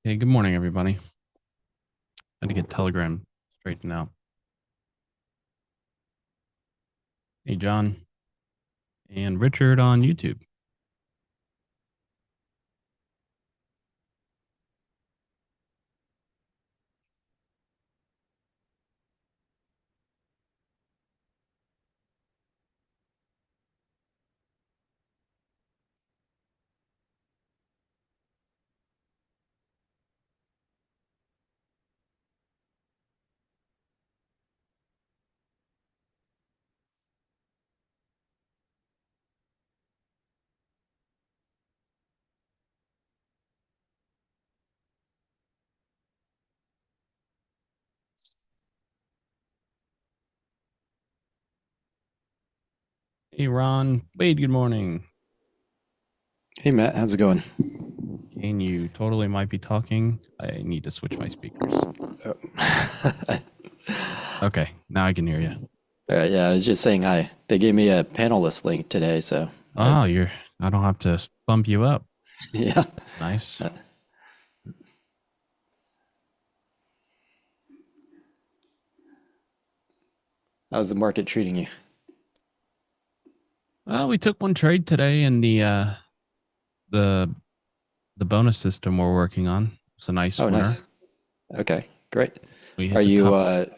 Hey, good morning, everybody. Had to get Telegram straightened out. Hey, John and Richard on YouTube. Hey, Ron. Wade, good morning. Hey Matt, how's it going? Kane, you totally might be talking. I need to switch my speakers. Oh. Okay, now I can hear you. Yeah, I was just saying hi. They gave me a panelist link today, so Oh, I don't have to bump you up. yeah. That's nice. Uh, How's the market treating you? Well, we took one trade today in the the bonus system we're working on. It's a nice Oh, winner. nice. Okay, great. We Are hit the you top.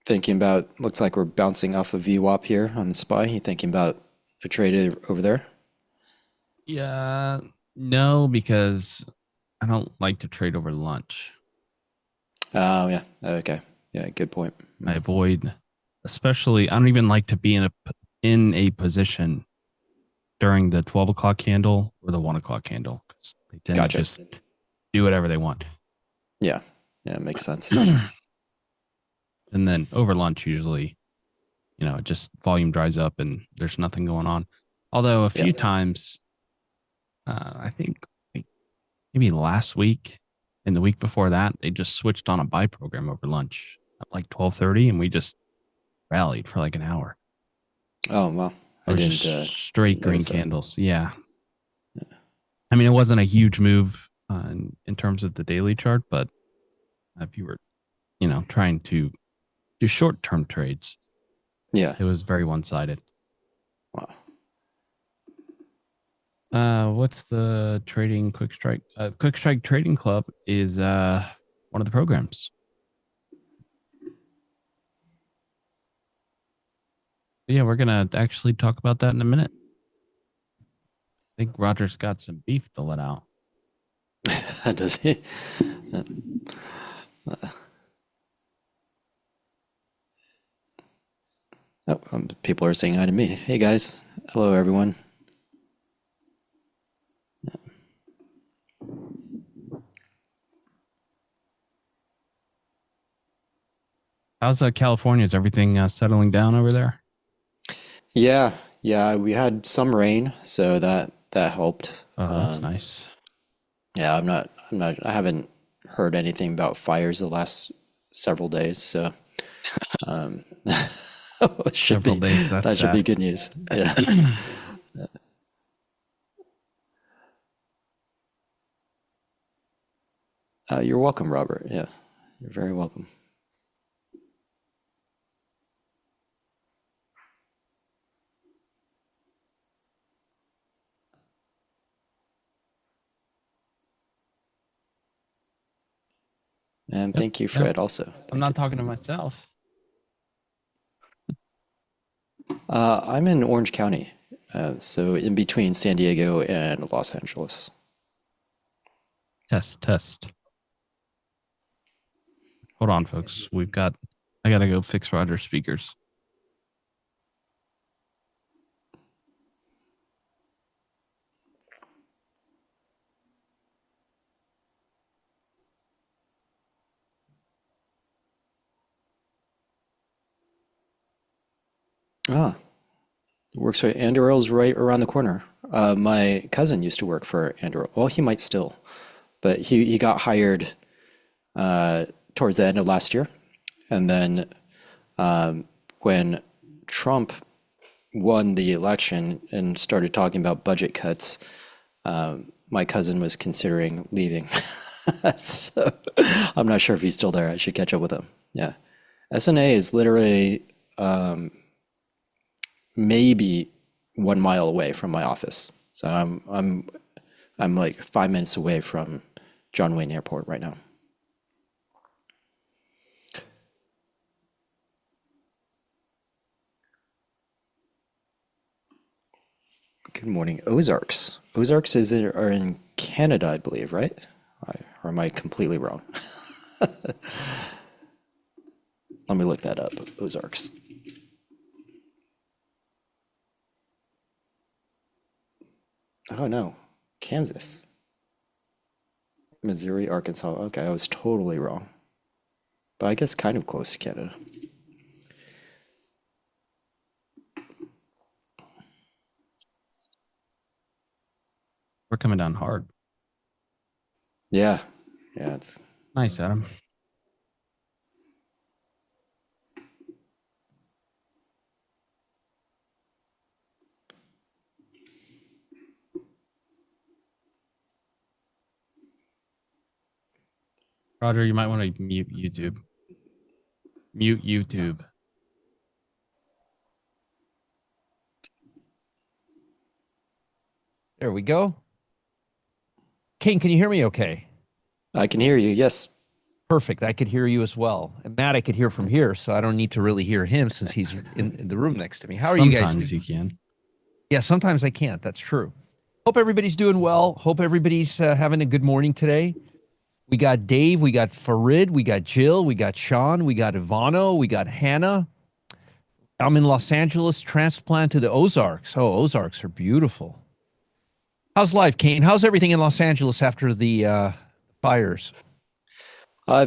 thinking about? Looks like we're bouncing off of VWAP here on the SPY. You thinking about a trade over there? Yeah, no, because I don't like to trade over lunch. Oh, yeah. Okay. Yeah, good point. I Yeah. avoid, especially, I don't even like to be in a position during the 12 o'clock candle or the 1 o'clock candle because they tend to Gotcha. just do whatever they want. Yeah. Yeah, makes sense. And then over lunch, usually, just volume dries up and there's nothing going on. Although a Yeah. few times, I think like maybe last week and the week before that, they just switched on a buy program over lunch at like 12:30 and we just rallied for like an hour. Oh, well, It I was just didn't straight green notice that. candles. Yeah. I mean, it wasn't a huge move in terms of the daily chart, but if you were, trying to do short term trades, Yeah. it was very one sided. Wow. What's the trading quick strike? Quick strike trading club is one of the programs. But yeah, we're gonna actually talk about that in a minute. I think Roger's got some beef to let out. Does he? Oh, people are saying hi to me. Hey guys. Hello everyone. How's California? Is everything settling down over there? Yeah, yeah, we had some rain, so that helped. Oh, that's nice. Yeah, I haven't heard anything about fires the last several days, so um, should Several be days. That's that should be sad. good news. Yeah. You're welcome, Robert. Yeah, you're very welcome. And Yep. thank you, Yep. Fred, also. I'm Thank not you. talking to myself. I'm in Orange County, so in between San Diego and Los Angeles. Test, test. Hold on, folks. I gotta go fix Roger's speakers. Ah, works for Anduril's right around the corner. My cousin used to work for Anduril. Well, he might still, but he got hired uh, towards the end of last year, and then when Trump won the election and started talking about budget cuts, my cousin was considering leaving. So I'm not sure if he's still there. I should catch up with him. Yeah. SNA is literally maybe 1 mile away from my office. So I'm like 5 minutes away from John Wayne Airport right now. Good morning, Ozarks. Ozarks are in Canada, I believe, right? Or am I completely wrong? Let me look that up. Ozarks. Oh no, Kansas, Missouri, Arkansas. Okay, I was totally wrong. But I guess kind of close to Canada. We're coming down hard. Yeah, yeah, it's Nice, Adam. Roger, you might want to mute YouTube. Mute YouTube. There we go. Kane, can you hear me okay? I can hear you. Yes. Perfect. I could hear you as well. And Matt, I could hear from here, so I don't need to really hear him since he's in the room next to me. How are you guys Sometimes doing? you can. Yeah, sometimes I can't. That's true. Hope everybody's doing well. Hope everybody's having a good morning today. We got Dave, we got Farid, we got Jill, we got Sean, we got Ivano, we got Hannah. I'm in Los Angeles, transplant to the Ozarks. Oh, Ozarks are beautiful. How's life, Kane? How's everything in Los Angeles after the fires?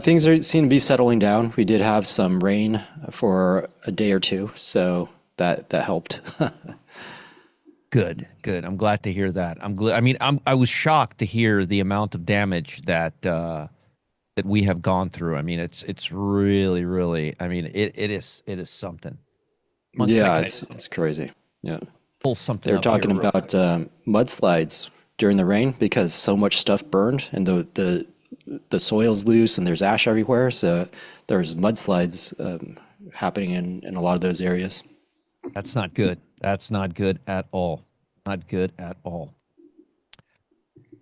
Things seem to be settling down. We did have some rain for a day or two, so that helped. Good, good. I'm glad to hear that. I'm glad. I mean, I was shocked to hear the amount of damage that we have gone through. I mean, it's really, really. I mean, it is something. One Yeah, second, I it's crazy. Yeah, pull they something were up here talking real quick. about mudslides during the rain because so much stuff burned and the soil's loose and there's ash everywhere. So there's mudslides happening in a lot of those areas. That's not good. That's not good at all. Not good at all.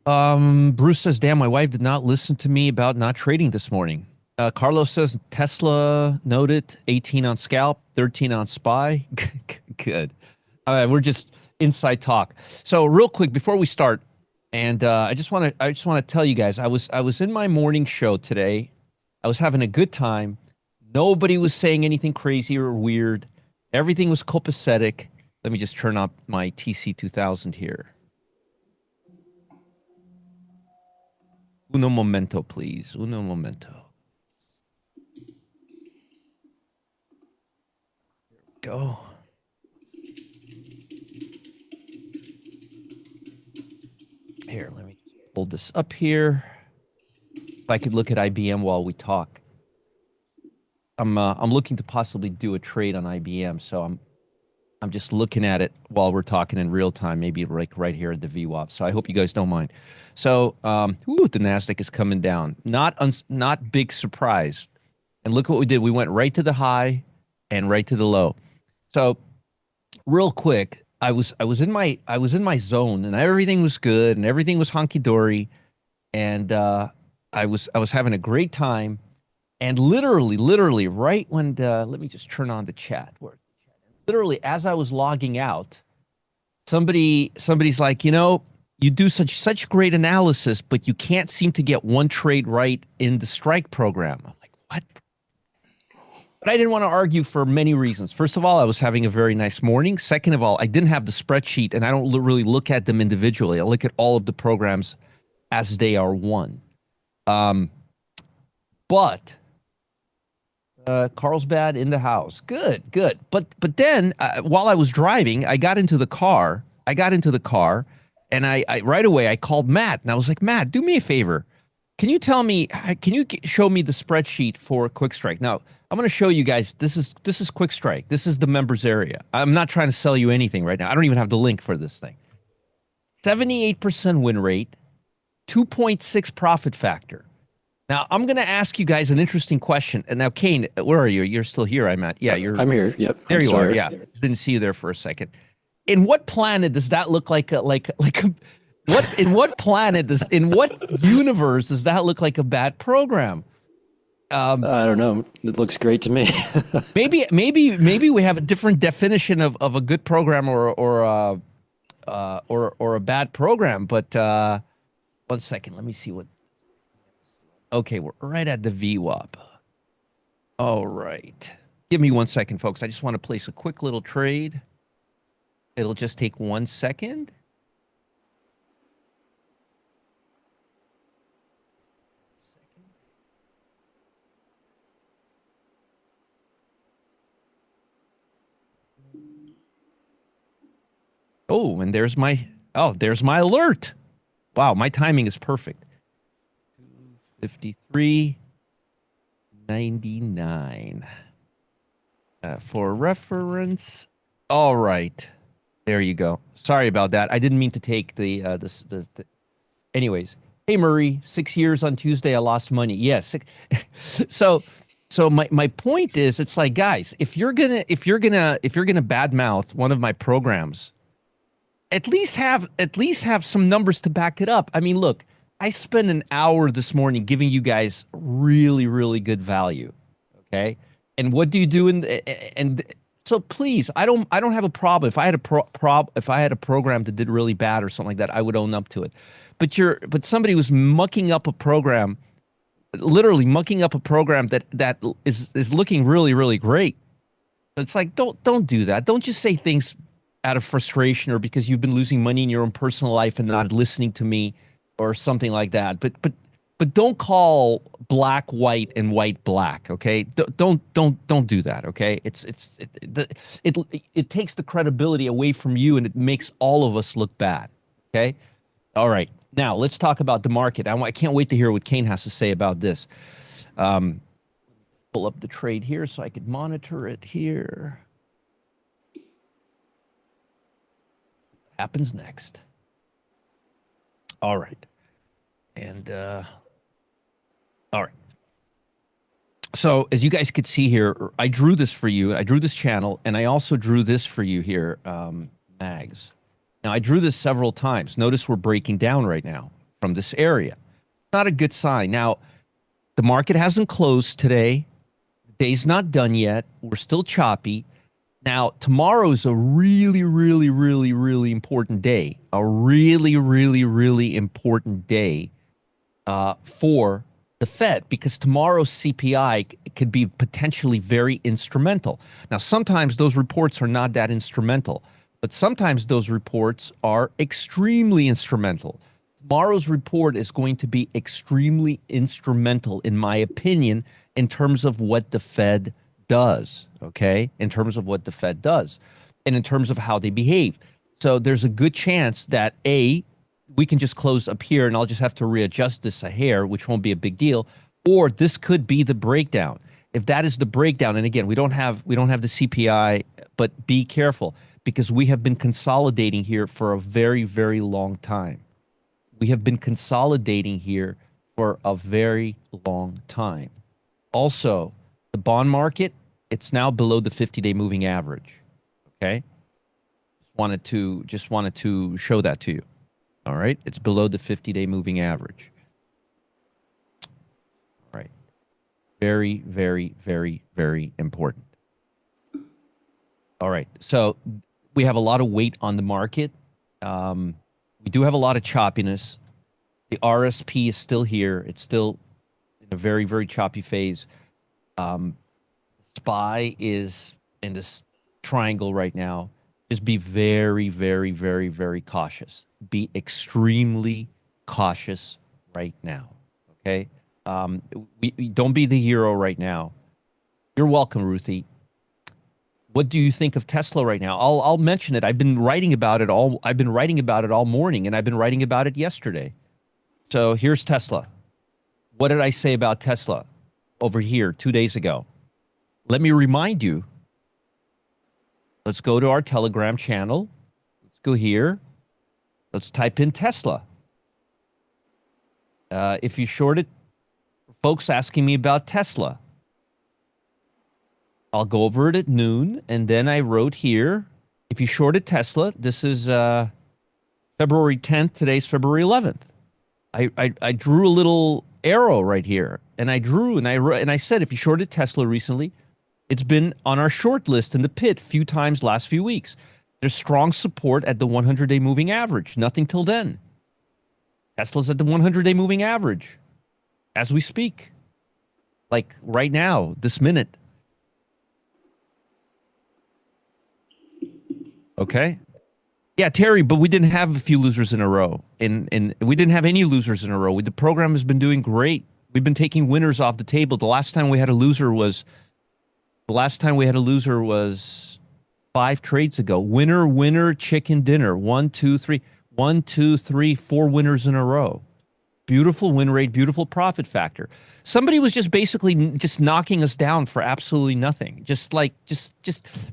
Bruce says, "Damn, my wife did not listen to me about not trading this morning." Carlos says, "Tesla noted 18 on scalp, 13 on SPY." Good. We're just inside talk. So real quick before we start, and I just want to tell you guys, I was in my morning show today. I was having a good time. Nobody was saying anything crazy or weird. Everything was copacetic. Let me just turn up my TC 2000 here. Uno momento, please. Uno momento. Go. Here, let me just hold this up here. If I could look at IBM while we talk. I'm looking to possibly do a trade on IBM, so I'm just looking at it while we're talking in real time, maybe like right here at the VWAP. So I hope you guys don't mind. So, the Nasdaq is coming down. Not big surprise. And look what we did. We went right to the high and right to the low. So, real quick, I was in my zone and everything was good and everything was honky dory and I was having a great time. And literally, right when let me just turn on the chat. Where literally as I was logging out, somebody's like, you do such great analysis, but you can't seem to get one trade right in the strike program. I'm like, what? But I didn't want to argue for many reasons. First of all, I was having a very nice morning. Second of all, I didn't have the spreadsheet, and I don't really look at them individually. I look at all of the programs as they are one. Um, but Carlsbad in the house. Good, good. But then while I was driving, I got into the car. And I right away I called Matt and I was like, Matt, do me a favor. Can you tell me? Can you show me the spreadsheet for Quick Strike? Now I'm going to show you guys. This is Quick Strike. This is the members area. I'm not trying to sell you anything right now. I don't even have the link for this thing. 78% win rate. 2.6 profit factor. Now, I'm going to ask you guys an interesting question. And now, Kane, where are you? You're still here, I'm at. Yeah, you're I'm here. Yep, there. I'm You still are. here. Yeah, didn't see you there for a second. In what planet does that look like? What in what planet does in what universe does that look like a bad program? I don't know. It looks great to me. Maybe we have a different definition of a good program or a bad program. But 1 second, let me see what. Okay, we're right at the VWAP. All right. Give me 1 second, folks. I just want to place a quick little trade. It'll just take 1 second. Oh, and there's my alert. Wow, my timing is perfect. 53.99. For reference. All right. There you go. Sorry about that. I didn't mean to take the anyways. Hey Murray, 6 years on Tuesday I lost money. Yes. So my point is it's like guys, if you're gonna badmouth one of my programs, at least have some numbers to back it up. I mean, look, I spent an hour this morning giving you guys really, really good value. Okay. And what do you do and so please, I don't have a problem. If I had if I had a program that did really bad or something like that, I would own up to it. But somebody was mucking up a program, literally mucking up a program that is looking really, really great. It's like don't do that. Don't just say things out of frustration or because you've been losing money in your own personal life and not listening to me or something like that. But don't call black white and white black. Okay, don't do that. Okay, it takes the credibility away from you and it makes all of us look bad. Okay, all right. Now let's talk about the market. I can't wait to hear what Kane has to say about this. Pull up the trade here so I could monitor it here. Happens next. All right. And all right. So as you guys could see here, I drew this for you. I drew this channel, and I also drew this for you here, Mags. Now, I drew this several times. Notice we're breaking down right now from this area. Not a good sign. Now, the market hasn't closed today. The day's not done yet. We're still choppy. Now, tomorrow's a really, really, really, really important day. A really, really, really important day for the Fed because tomorrow's CPI could be potentially very instrumental. Now, sometimes those reports are not that instrumental, but sometimes those reports are extremely instrumental. Tomorrow's report is going to be extremely instrumental, in my opinion, in terms of what the Fed does, okay? In terms of what the Fed does and in terms of how they behave. So there's a good chance that we can just close up here and I'll just have to readjust this a hair, which won't be a big deal, or this could be the breakdown. If that is the breakdown, and again, we don't have the CPI, but be careful because we have been consolidating here for a very, very long time. We have been consolidating here for a very long time. Also, the bond market, it's now below the 50-day moving average. Okay? Just wanted to show that to you. All right? It's below the 50-day moving average. All right. Very, very, very, very important. All right. So we have a lot of weight on the market. We do have a lot of choppiness. The RSP is still here. It's still in a very, very choppy phase. SPY is in this triangle right now. Just be very, very, very, very cautious. Be extremely cautious right now. Okay? We don't be the hero right now. You're welcome, Ruthie. What do you think of Tesla right now? I'll mention it. I've been writing about it all. I've been writing about it all morning, and I've been writing about it yesterday. So here's Tesla. What did I say about Tesla over here 2 days ago? Let me remind you. Let's go to our Telegram channel. Let's go here. Let's type in Tesla. If you shorted, folks asking me about Tesla. I'll go over it at noon, and then I wrote here, if you shorted Tesla, this is February 10th, today's February 11th. I drew a little arrow right here, and I drew and I said, if you shorted Tesla recently, it's been on our short list in the pit a few times last few weeks. There's strong support at the 100-day moving average. Nothing till then. Tesla's at the 100-day moving average as we speak, like right now, this minute. Okay. Yeah, Terry, but we didn't have a few losers in a row. And we didn't have any losers in a row. The program has been doing great. We've been taking winners off the table. The last time we had a loser was 5 trades ago. Winner, winner, chicken dinner. 1, 2, 3. 1, 2, 3, 4 winners in a row. Beautiful win rate, beautiful profit factor. Somebody was just basically just knocking us down for absolutely nothing. Just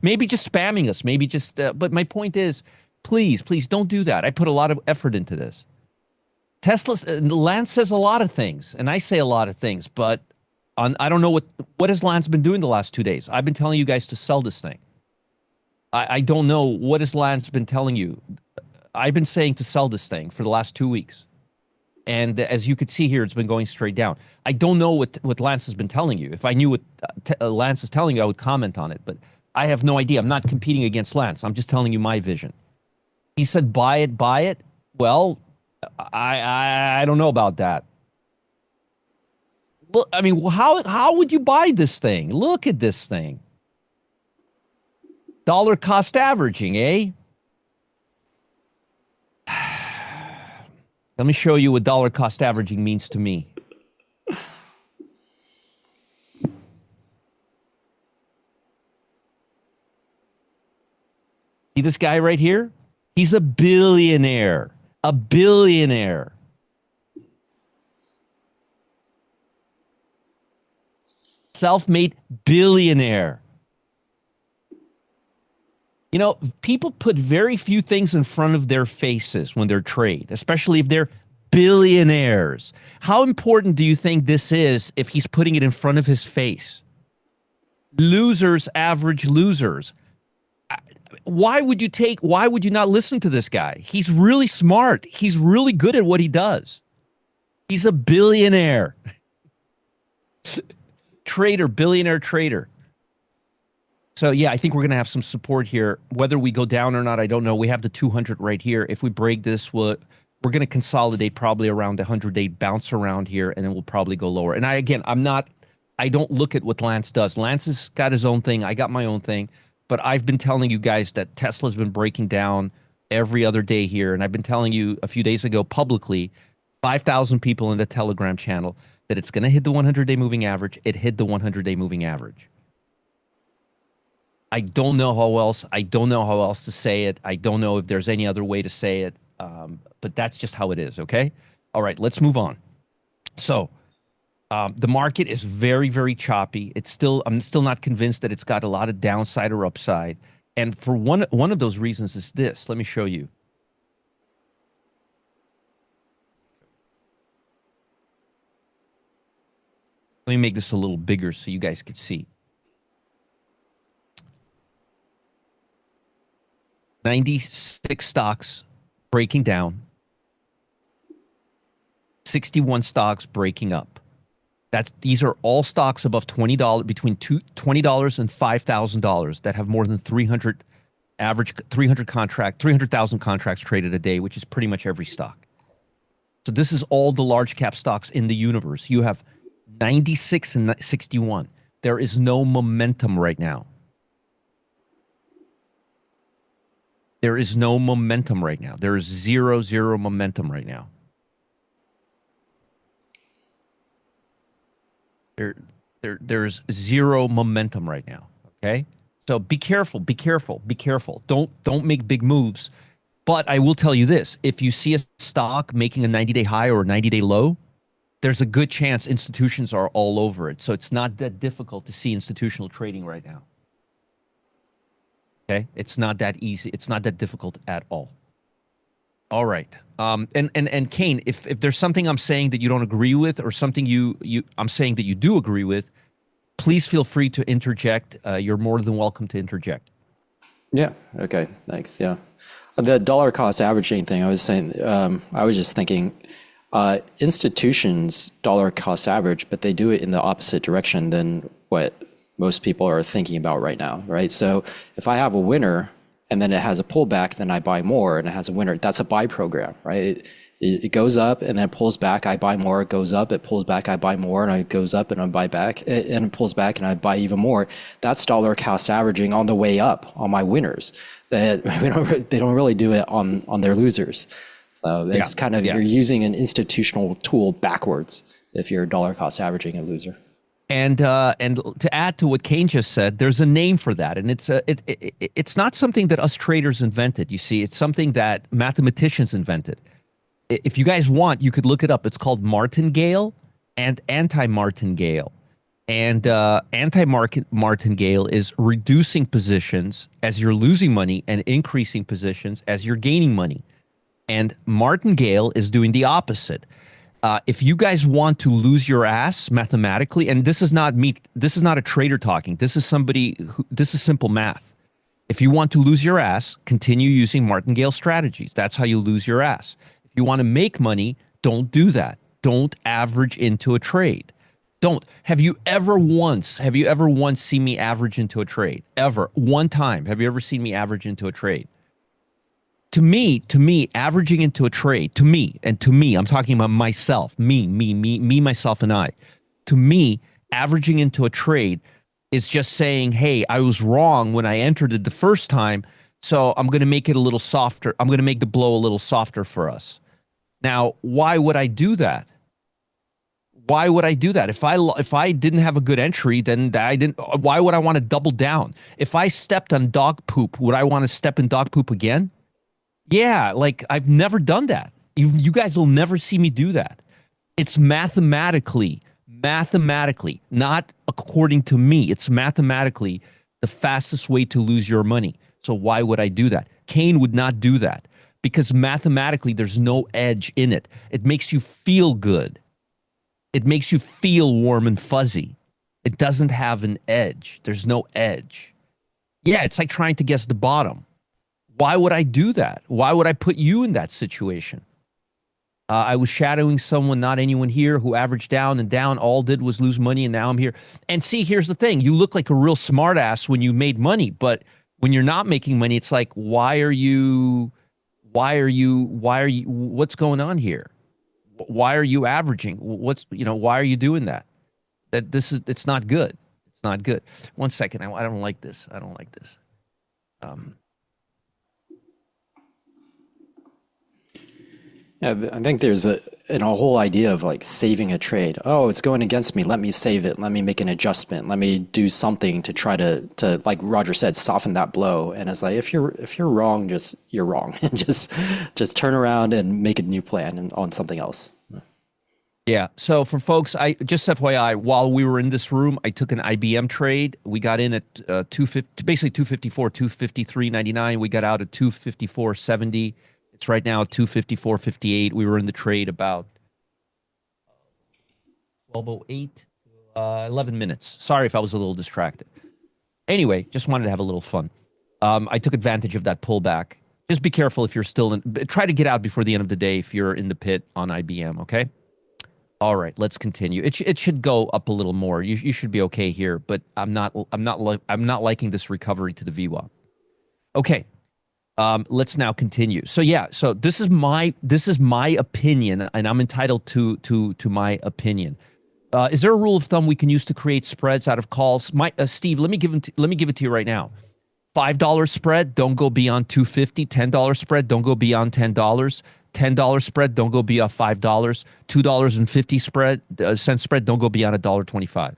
maybe just spamming us. Maybe just, but my point is, please don't do that. I put a lot of effort into this. Lance says a lot of things, and I say a lot of things, but I don't know what has Lance been doing the last 2 days. I've been telling you guys to sell this thing. I don't know what has Lance been telling you. I've been saying to sell this thing for the last 2 weeks. And as you could see here, it's been going straight down. I don't know what Lance has been telling you. If I knew what Lance is telling you, I would comment on it. But I have no idea. I'm not competing against Lance. I'm just telling you my vision. He said, buy it, buy it. Well, I don't know about that. Look, I mean, how would you buy this thing? Look at this thing. Dollar cost averaging, eh? Let me show you what dollar cost averaging means to me. See this guy right here? He's a billionaire. A billionaire. Self-made billionaire. You know, people put very few things in front of their faces when they're trade, especially if they're billionaires. How important do you think this is if he's putting it in front of his face? Losers average losers. Why would you not listen to this guy? He's really smart. He's really good at what he does. He's a billionaire. Trader, billionaire trader. So, yeah, I think we're going to have some support here. Whether we go down or not, I don't know. We have the 200 right here. If we break this, we're going to consolidate probably around the 100-day bounce around here, and then we'll probably go lower. And I don't look at what Lance does. Lance has got his own thing. I got my own thing. But I've been telling you guys that Tesla's been breaking down every other day here. And I've been telling you a few days ago publicly, 5,000 people in the Telegram channel, that it's going to hit the 100-day moving average. It hit the 100-day moving average. I don't know how else to say it. I don't know if there's any other way to say it. But that's just how it is, okay? All right, let's move on. So the market is very, very choppy. I'm still not convinced that it's got a lot of downside or upside. And for one of those reasons is this. Let me show you. Let me make this a little bigger so you guys can see. 96 stocks breaking down, 61 stocks breaking up. These are all stocks above $20, between $20 and $5,000 that have more than 300,000 contracts traded a day, which is pretty much every stock. So this is all the large cap stocks in the universe. You have 96 and 61. There is no momentum right now. There is no momentum right now. There is zero momentum right now. There's zero momentum right now. Okay? So be careful, be careful, be careful. Don't make big moves. But I will tell you this. If you see a stock making a 90-day high or a 90-day low, there's a good chance institutions are all over it. So it's not that difficult to see institutional trading right now. Okay? It's not that easy. It's not that difficult at all. All right. And Kane, if there's something I'm saying that you don't agree with, or something I'm saying that you do agree with, please feel free to interject. You're more than welcome to interject. Yeah. Okay. Thanks. Yeah. The dollar cost averaging thing, I was saying, I was just thinking, institutions dollar cost average, but they do it in the opposite direction than what most people are thinking about right now, right? So if I have a winner and then it has a pullback, then I buy more, and it has a winner. That's a buy program, right? It goes up and then it pulls back. I buy more. It goes up. It pulls back. I buy more, and it goes up and I buy back, and it pulls back and I buy even more. That's dollar cost averaging on the way up on my winners. That they don't really do it on their losers. So it's kind of you're using an institutional tool backwards if you're dollar cost averaging a loser. And to add to what Kane just said, there's a name for that, and it's not something that us traders invented. You see, it's something that mathematicians invented. If you guys want, you could look it up. It's called martingale and anti-martingale. And anti-martingale is reducing positions as you're losing money and increasing positions as you're gaining money. And martingale is doing the opposite. If you guys want to lose your ass mathematically, and this is not me, this is not a trader talking. This is this is simple math. If you want to lose your ass, continue using martingale strategies. That's how you lose your ass. If you want to make money, don't do that. Don't average into a trade. Don't. Have you ever once seen me average into a trade? Ever? One time. Have you ever seen me average into a trade? To me, averaging into a trade, to me, I'm talking about myself, me, myself, and I. To me, averaging into a trade is just saying, hey, I was wrong when I entered it the first time, so I'm going to make it a little softer. I'm going to make the blow a little softer for us. Now, why would I do that? Why would I do that? If I didn't have a good entry, then why would I want to double down? If I stepped on dog poop, would I want to step in dog poop again? Yeah, like I've never done that. You guys will never see me do that. It's mathematically, not according to me. It's mathematically the fastest way to lose your money. So why would I do that? Kane would not do that because mathematically there's no edge in it. It makes you feel good. It makes you feel warm and fuzzy. It doesn't have an edge. There's no edge. Yeah, it's like trying to guess the bottom. Why would I do that? Why would I put you in that situation? I was shadowing someone, not anyone here, who averaged down and down. All did was lose money, and now I'm here. And see, here's the thing. You look like a real smartass when you made money, but when you're not making money, it's like, what's going on here? Why are you averaging? Why are you doing that? It's not good. It's not good. One second. I don't like this. I don't like this. Yeah, I think there's a whole idea of like saving a trade. Oh, it's going against me. Let me save it. Let me make an adjustment. Let me do something to try to like Roger said, soften that blow. And it's like if you're wrong, you're wrong, and just turn around and make a new plan on something else. Yeah. So for folks, I just FYI, while we were in this room, I took an IBM trade. We got in at 250, basically 254, 253.99. We got out at 254.70. It's right now at 254.58. We were in the trade about 12:08, 11 minutes. Sorry if I was a little distracted. Anyway, just wanted to have a little fun. I took advantage of that pullback. Just be careful if you're still in. Try to get out before the end of the day if you're in the pit on IBM. Okay. All right, let's continue. It should go up a little more. You should be okay here, but I'm not liking this recovery to the VWAP. Okay. Let's now continue. So yeah, so this is my opinion, and I'm entitled to my opinion. Is there a rule of thumb we can use to create spreads out of calls? Steve, let me give it to you right now. $5 spread, don't go beyond $2.50. $10 spread, don't go beyond $10. $10 spread, don't go beyond $5. $2.50 cent spread, don't go beyond $1.25.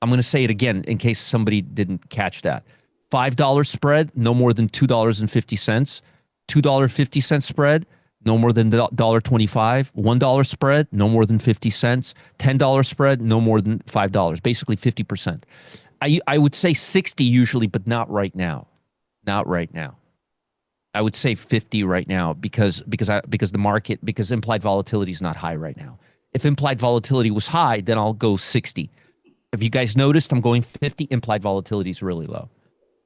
I'm going to say it again in case somebody didn't catch that. $5 spread, no more than $2.50. $2.50 spread, no more than $1.25. $1 spread, no more than 50 cents. $10 spread, no more than $5. Basically 50%. I would say 60 usually, but not right now. Not right now. I would say 50 right now because the market because implied volatility is not high right now. If implied volatility was high, then I'll go 60. Have you guys noticed I'm going 50? Implied volatility is really low.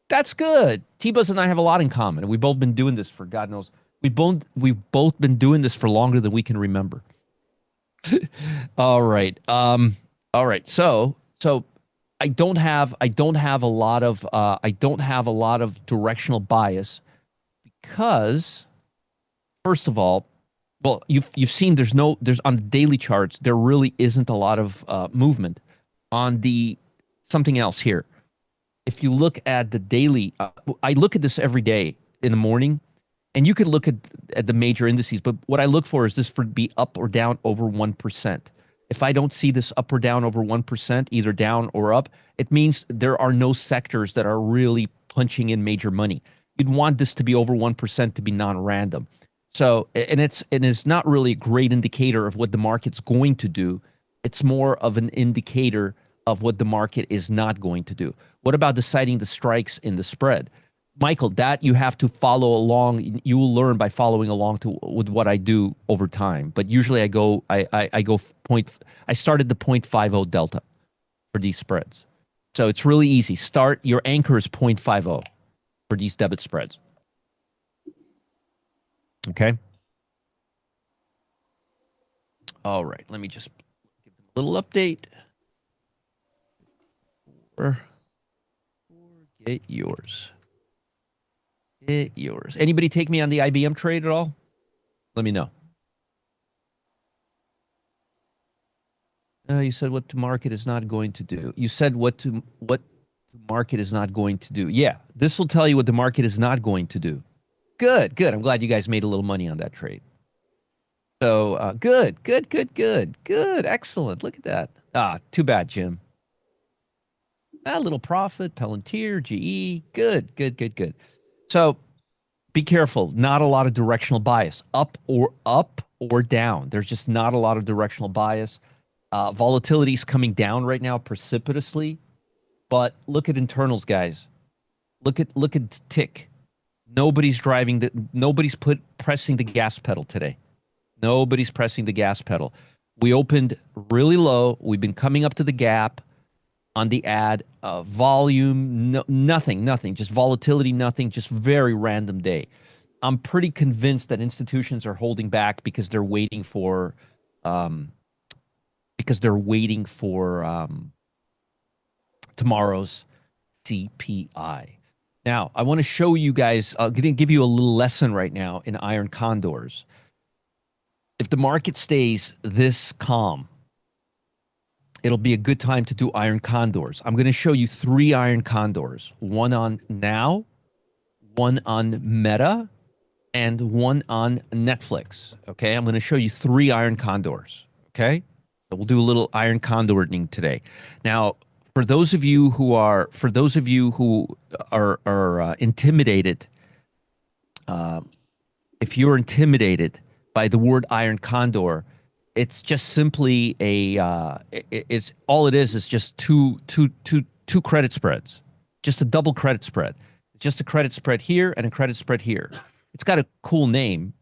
That's good. T-Buzz and I have a lot in common. We've both been doing this for God knows. We've both been doing this for longer than we can remember. All right. All right. So I don't have a lot of directional bias because first of all, well, you've seen there's on the daily charts there really isn't a lot of movement on the something else here. If you look at the daily, I look at this every day in the morning, and you could look at the major indices, but what I look for is this for be up or down over 1%. If I don't see this up or down over 1%, either down or up, it means there are no sectors that are really punching in major money. You'd want this to be over 1% to be non-random. So, and it's not really a great indicator of what the market's going to do. It's more of an indicator of what the market is not going to do. What about deciding the strikes in the spread? Michael, that you have to follow along. You will learn by following along with what I do over time. But usually I go point. I started the 0.50 delta for these spreads. So it's really easy. Start your anchor is 0.50 for these debit spreads. Okay. All right. Let me just give them a little update. Or get yours. Get yours. Anybody take me on the IBM trade at all? Let me know. You said what the market is not going to do. You said what the market is not going to do. Yeah, this will tell you what the market is not going to do. Good, good. I'm glad you guys made a little money on that trade. So good, good, good, good, good. Excellent. Look at that. Ah, too bad, Jim. A little profit, Palantir, GE. Good, good, good, good. So be careful. Not a lot of directional bias, up or down. There's just not a lot of directional bias. Volatility is coming down right now precipitously, but look at internals, guys. Look at tick. Nobody's pressing the gas pedal today. Nobody's pressing the gas pedal. We opened really low. We've been coming up to the gap on the ad. Volume, no, nothing. Just volatility, nothing. Just very random day. I'm pretty convinced that institutions are holding back because they're waiting for um, tomorrow's CPI. Now, I want to show you guys, I'm going to give you a little lesson right now in iron condors. If the market stays this calm, it'll be a good time to do iron condors. I'm going to show you 3 iron condors, one on Now, one on Meta, and one on Netflix. Okay, I'm going to show you 3 iron condors. Okay, so we'll do a little iron condoring today. Now, for those of you who are intimidated, uh, if you're intimidated by the word iron condor, it's just simply it's all it is just two credit spreads, just a double credit spread, just a credit spread here and a credit spread here. It's got a cool name.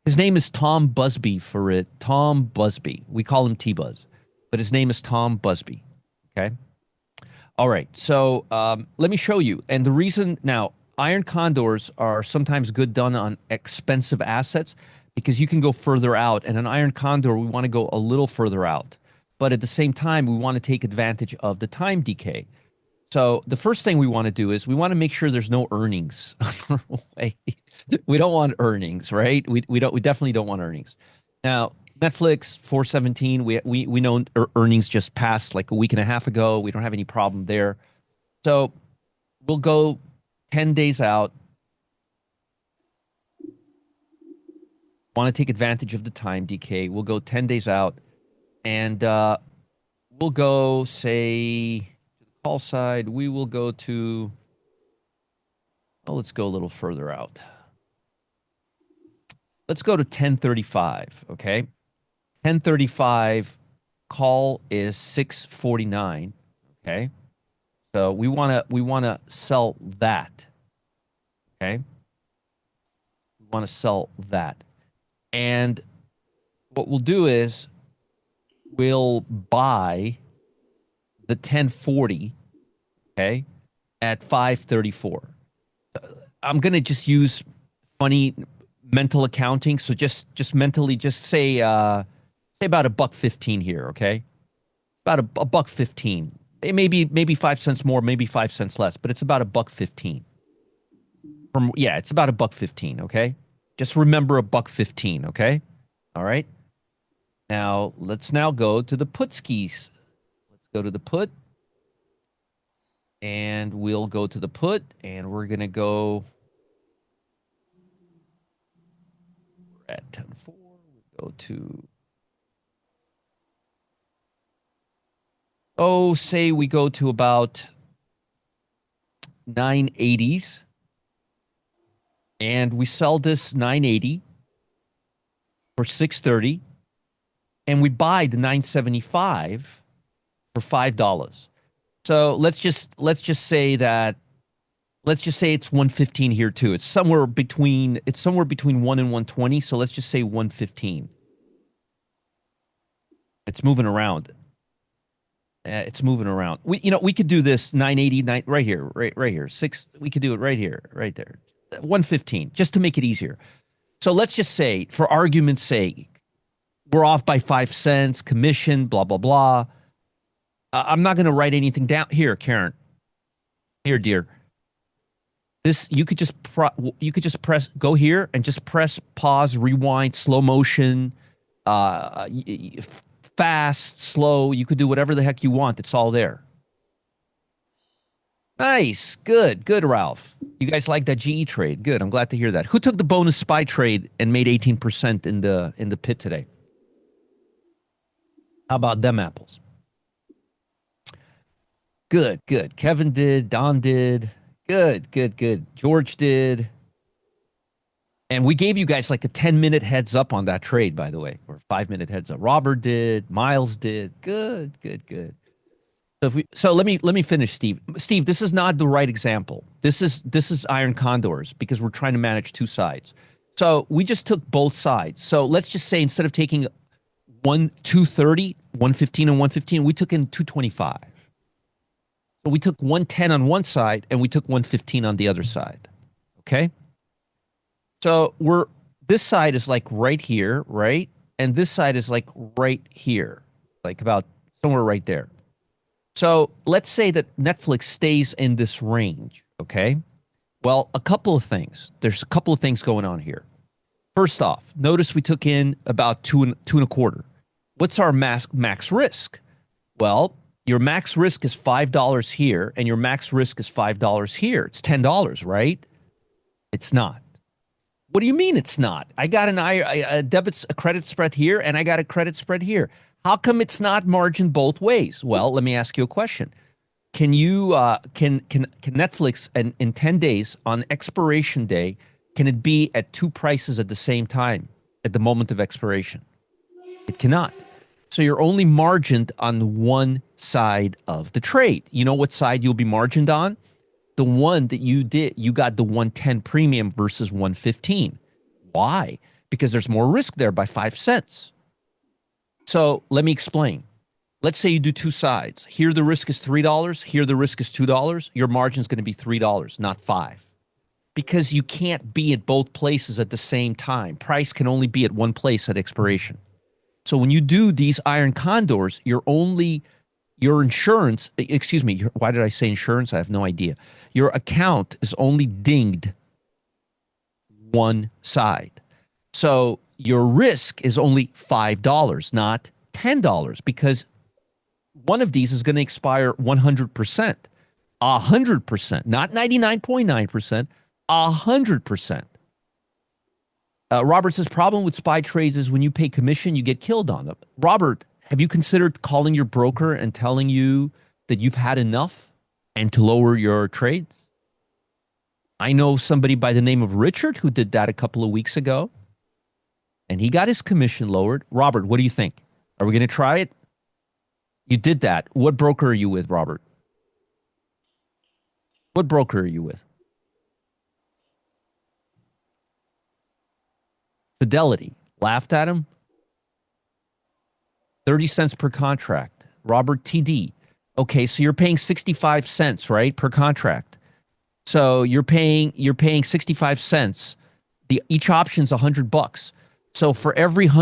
His name is Tom Busby for it. Tom Busby. We call him T-Buzz, but his name is Tom Busby. Okay. All right. So let me show you. And the reason now, iron condors are sometimes good done on expensive assets because you can go further out. And an iron condor, we want to go a little further out. But at the same time, we want to take advantage of the time decay. So the first thing we want to do is we want to make sure there's no earnings. We don't want earnings, right? We definitely don't want earnings. Now, Netflix 417, we know earnings just passed like a week and a half ago. We don't have any problem there. So we'll go 10 days out. Want to take advantage of the time decay. We'll go 10 days out and we'll go say to the call side. We will go to, oh, let's go a little further out. Let's go to 1035, okay? 1035 call is 649, okay? So we want to sell that, okay? want to sell that. And what we'll do is we'll buy the 1040, okay, at 534. I'm going to just use funny mental accounting. So just mentally just say about $1.15 here, okay? About a buck 15. It maybe 5 cents more, maybe 5 cents less, but it's about $1.15. It's about $1.15, okay? Just remember $1.15, okay? All right. Now let's go to the put skis. Let's go to the put, and we'll go to the put, and we're gonna go at 10.4. We'll go to say we go to about 980s, and we sell this 980 for 630, and we buy the 975 for $5. So let's just say it's 115 here too. It's somewhere between 1 and 120. So let's just say 115. It's moving around. It's moving around. We could do this 980 right here, right here. We could do it right here, right there. 115, just to make it easier. So let's just say, for argument's sake, we're off by 5 cents, commission, blah blah blah. I'm not going to write anything down here, Karen. Here, dear. This you could just press go here and just press pause, rewind, slow motion, fast, slow. You could do whatever the heck you want. It's all there. Nice. Good, Ralph. You guys like that GE trade? Good. I'm glad to hear that. Who took the bonus SPY trade and made 18% in the pit today? How about them apples? Good. Kevin did. Don did. Good. George did. And we gave you guys like a 10-minute heads up on that trade, by the way, or 5-minute heads up. Robert did. Miles did. Good. So let me finish, Steve. Steve, this is not the right example. This is iron condors because we're trying to manage two sides. So we just took both sides. So let's just say instead of taking 230, 115 and 115, we took in 225. So we took 110 on one side and we took 115 on the other side. Okay? So this side is like right here, right? And this side is like right here, like about somewhere right there. So let's say that Netflix stays in this range, okay? Well, a couple of things. There's a couple of things going on here. First off, notice we took in about two and a quarter. What's our max risk? Well, your max risk is $5 here, and your max risk is $5 here. It's $10, right? It's not. What do you mean it's not? I got a credit spread here, and I got a credit spread here. How come it's not margin both ways? Well, let me ask you a question. Can Netflix in 10 days on expiration day, can it be at two prices at the same time at the moment of expiration? It cannot. So you're only margined on one side of the trade. You know what side you'll be margined on? The one that you got the 110 premium versus 115. Why? Because there's more risk there by 5 cents. So let me explain. Let's say you do two sides. Here the risk is $3. Here the risk is $2. Your margin is going to be $3, not $5. Because you can't be at both places at the same time. Price can only be at one place at expiration. So when you do these iron condors, your insurance, excuse me, why did I say insurance? I have no idea. Your account is only dinged one side. So your risk is only $5, not $10, because one of these is going to expire 100%, 100%, not 99.9%, 100%. Robert says, problem with SPY trades is when you pay commission, you get killed on them. Robert, have you considered calling your broker and telling you that you've had enough and to lower your trades? I know somebody by the name of Richard who did that a couple of weeks ago, and he got his commission lowered. Robert, what do you think? Are we going to try it? You did that. What broker are you with, Robert? What broker are you with? Fidelity, laughed at him. 30 cents per contract. Robert TD. Okay, so you're paying 65 cents, right, per contract. So you're paying 65 cents. Each option's $100. So for every every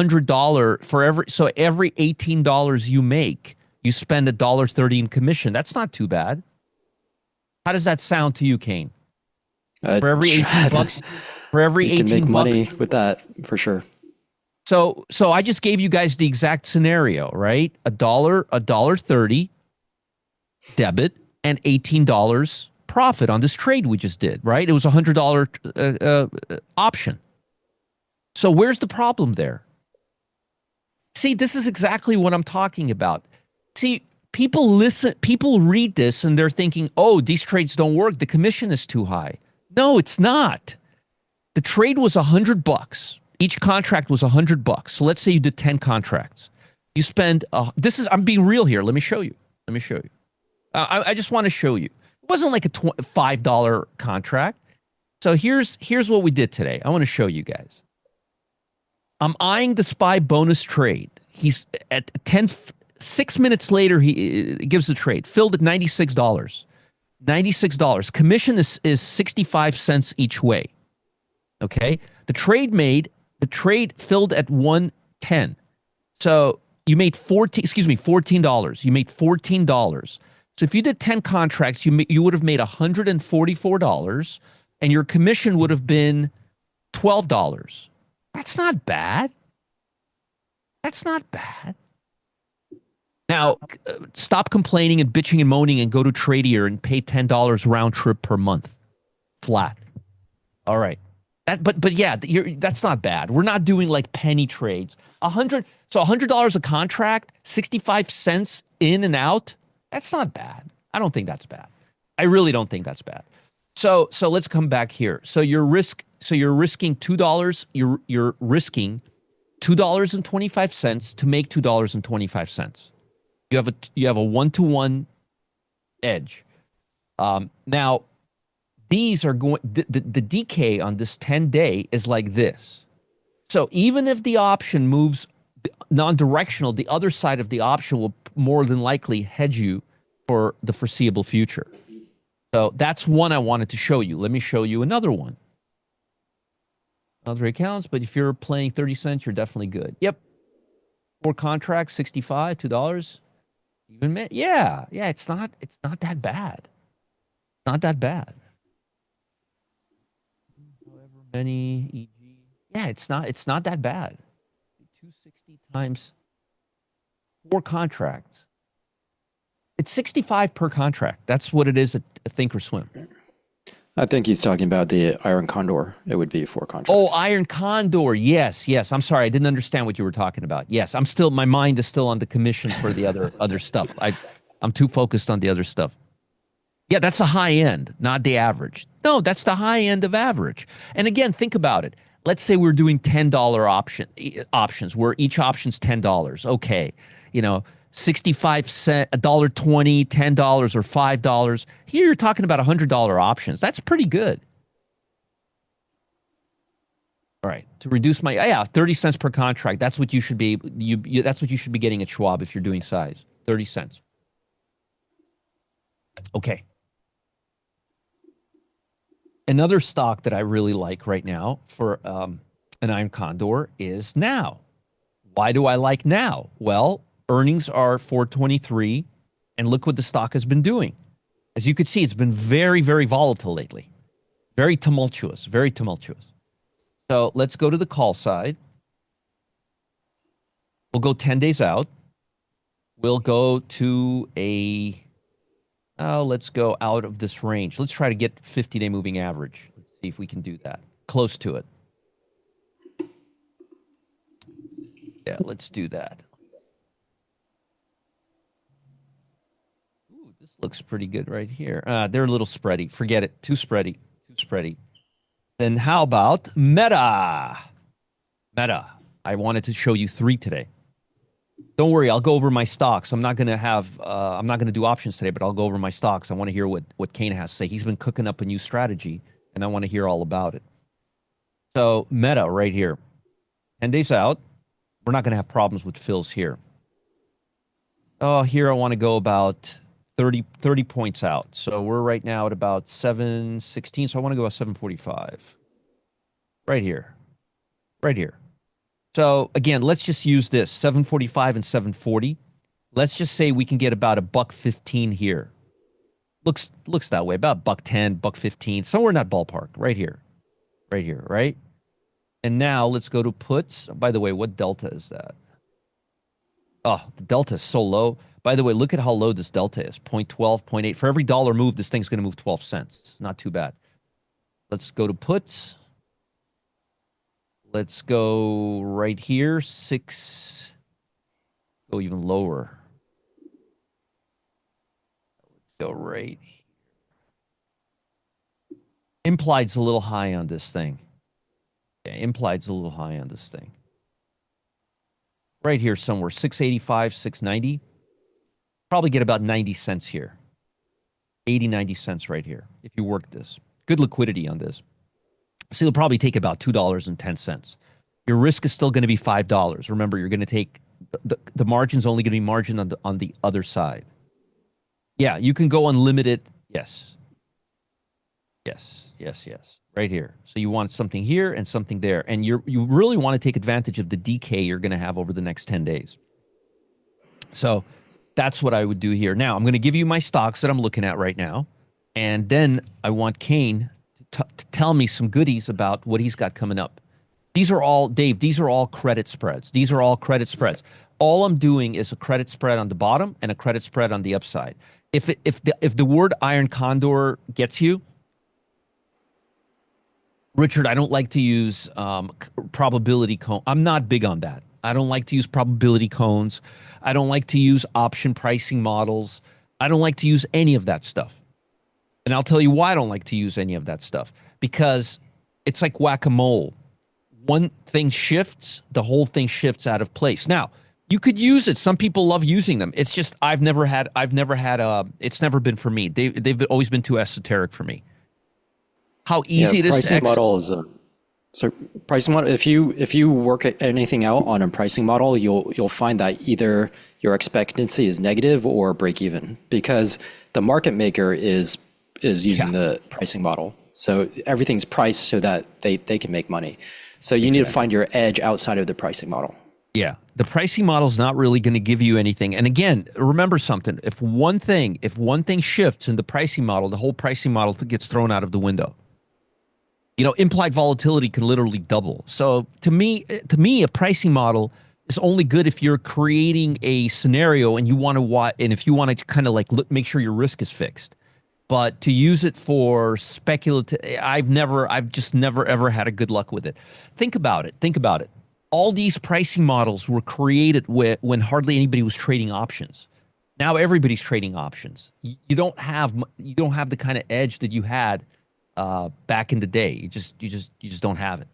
$18 you make, you spend $1.30 in commission. That's not too bad. How does that sound to you, Kane? For every $18, for every you can make 18 money bucks. with that for sure. So I just gave you guys the exact scenario, right? $1.30 debit and $18 profit on this trade we just did, right? It was a $100 option. So where's the problem there? See, this is exactly what I'm talking about. See, people read this and they're thinking, oh, these trades don't work. The commission is too high. No, it's not. The trade was $100. Each contract was $100. So let's say you did 10 contracts. You spend, I'm being real here. Let me show you. I just want to show you. It wasn't like a $5 contract. So here's what we did today. I want to show you guys. I'm eyeing the SPY bonus trade. He's at 6 minutes later, he gives the trade. Filled at $96. $96. Commission is 65 cents each way. Okay. The trade filled at 110. So you made $14. You made $14. So if you did 10 contracts, you would have made $144 and your commission would have been $12. That's not bad. Now, stop complaining and bitching and moaning and go to Tradier and pay $10 round trip per month. Flat. All right. But yeah, that's not bad. We're not doing like penny trades. $100 a contract, 65 cents in and out. That's not bad. I don't think that's bad. I really don't think that's bad. So let's come back here. So you're risking $2. You're risking $2.25 to make $2.25. You have a 1-to-1 edge. Now, these are going. The decay on this 10-day is like this. So even if the option moves non-directional, the other side of the option will more than likely hedge you for the foreseeable future. So that's one I wanted to show you. Let me show you another one. Other accounts, but if you're playing 30 cents, you're definitely good. Yep. 4 contracts, 65, $2. Even yeah, it's not that bad. Not that bad. However many EG. Yeah, it's not that bad. 260 times 4 contracts. It's 65 per contract. That's what it is at Thinkorswim. I think he's talking about the Iron Condor. It would be 4 contracts. Oh, Iron Condor. Yes. I'm sorry. I didn't understand what you were talking about. Yes, my mind is still on the commission for the other stuff. I'm too focused on the other stuff. Yeah, that's the high end, not the average. No, that's the high end of average. And again, think about it. Let's say we're doing $10 options where each option's $10. Okay. 65 cents, $1.20, $10 or $5. Here you're talking about $100 options. That's pretty good. All right. To reduce 30 cents per contract. That's what you should be. That's what you should be getting at Schwab if you're doing size. 30 cents. Okay. Another stock that I really like right now for an Iron Condor is Now. Why do I like Now? Well, earnings are 423, and look what the stock has been doing. As you can see, it's been very, very volatile lately. Very tumultuous, very tumultuous. So let's go to the call side. We'll go 10 days out. We'll go to let's go out of this range. Let's try to get 50-day moving average. Let's see if we can do that. Close to it. Yeah, let's do that. Ooh, this looks pretty good right here. They're a little spready. Forget it. Too spready. Then how about Meta? I wanted to show you 3 today. Don't worry, I'll go over my stocks. I'm not gonna do options today, but I'll go over my stocks. I want to hear what Kane has to say. He's been cooking up a new strategy, and I want to hear all about it. So Meta right here. 10 days out, we're not going to have problems with fills here. Oh, here I want to go about 30 points out. So we're right now at about 716. So I want to go about 745. Right here. Right here. So again, let's just use this 745 and 740. Let's just say we can get about a $1.15 here. Looks that way, about $1.10, $1.15, somewhere in that ballpark, right here. Right here, right? And now let's go to puts. By the way, what delta is that? Oh, the delta is so low. By the way, look at how low this delta is. 0.12, 0.8. For every dollar move, this thing's going to move 12 cents. Not too bad. Let's go to puts. Let's go right here. 6. Go even lower. Go right here. Implied's a little high on this thing. Yeah, implied's a little high on this thing. Right here somewhere, 685, 690. Probably get about 90 cents here. 80, 90 cents right here if you work this. Good liquidity on this. So you'll probably take about $2.10. Your risk is still going to be $5. Remember, you're going to take the margin's only going to be margin on the other side. Yeah, you can go unlimited. Yes. Yes, yes, yes. Right here. So you want something here and something there. And you really want to take advantage of the decay you're going to have over the next 10 days. So that's what I would do here. Now, I'm going to give you my stocks that I'm looking at right now. And then I want Kane to tell me some goodies about what he's got coming up. These are all, Dave, these are all credit spreads. These are all credit spreads. All I'm doing is a credit spread on the bottom and a credit spread on the upside. If the word iron condor gets you, Richard, I don't like to use probability cone. I'm not big on that. I don't like to use probability cones. I don't like to use option pricing models. I don't like to use any of that stuff. And I'll tell you why I don't like to use any of that stuff. Because it's like whack-a-mole. One thing shifts, the whole thing shifts out of place. Now, you could use it. Some people love using them. It's just it's never been for me. They've always been too esoteric for me. How easy it is to pricing model is so pricing model. If you work anything out on a pricing model, you'll find that either your expectancy is negative or break even, because the market maker is using the pricing model. So everything's priced so that they can make money. So you need to find your edge outside of the pricing model. Yeah, the pricing model is not really going to give you anything. And again, remember something: if one thing shifts in the pricing model, the whole pricing model gets thrown out of the window. You know, implied volatility can literally double. So to me, a pricing model is only good if you're creating a scenario and you want to and if you want to kind of like make sure your risk is fixed. But to use it for speculative, I've just never ever had a good luck with it. Think about it. All these pricing models were created when hardly anybody was trading options. Now everybody's trading options. You don't have the kind of edge that you had back in the day. You just don't have it.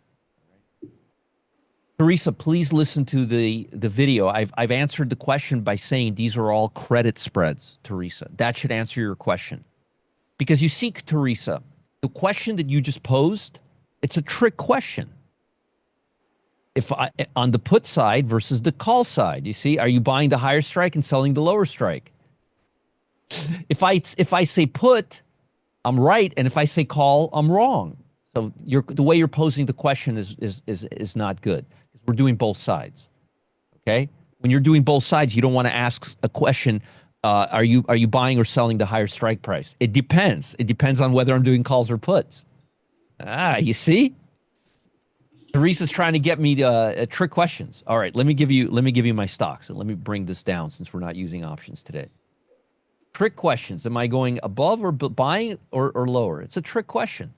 Teresa, please listen to the video. I've answered the question by saying these are all credit spreads, Teresa. That should answer your question. Because you see, Teresa, the question that you just posed, it's a trick question. On the put side versus the call side, you see, are you buying the higher strike and selling the lower strike? If I say put, I'm right, and if I say call, I'm wrong. So the way you're posing the question is not good. We're doing both sides. Okay? When you're doing both sides, you don't want to ask a question, are you buying or selling the higher strike price? It depends. It depends on whether I'm doing calls or puts. You see? Teresa's trying to get me to trick questions. All right, let me give you my stocks, and let me bring this down since we're not using options today. Trick questions. Am I going above or buying or lower? It's a trick question.